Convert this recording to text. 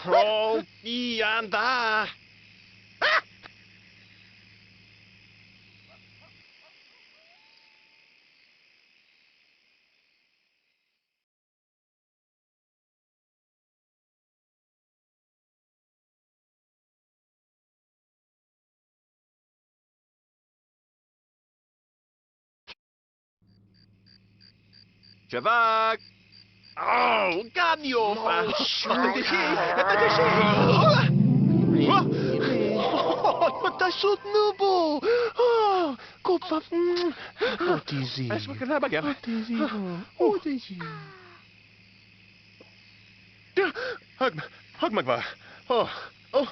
Oh, anda. Javak! Oh, ganio fa! Takashi! Matasot na po. Kopa. Otizi. Ayos mo ka na, Bagyo. Otizi po. Otizi. Hag magba. Oh, oh,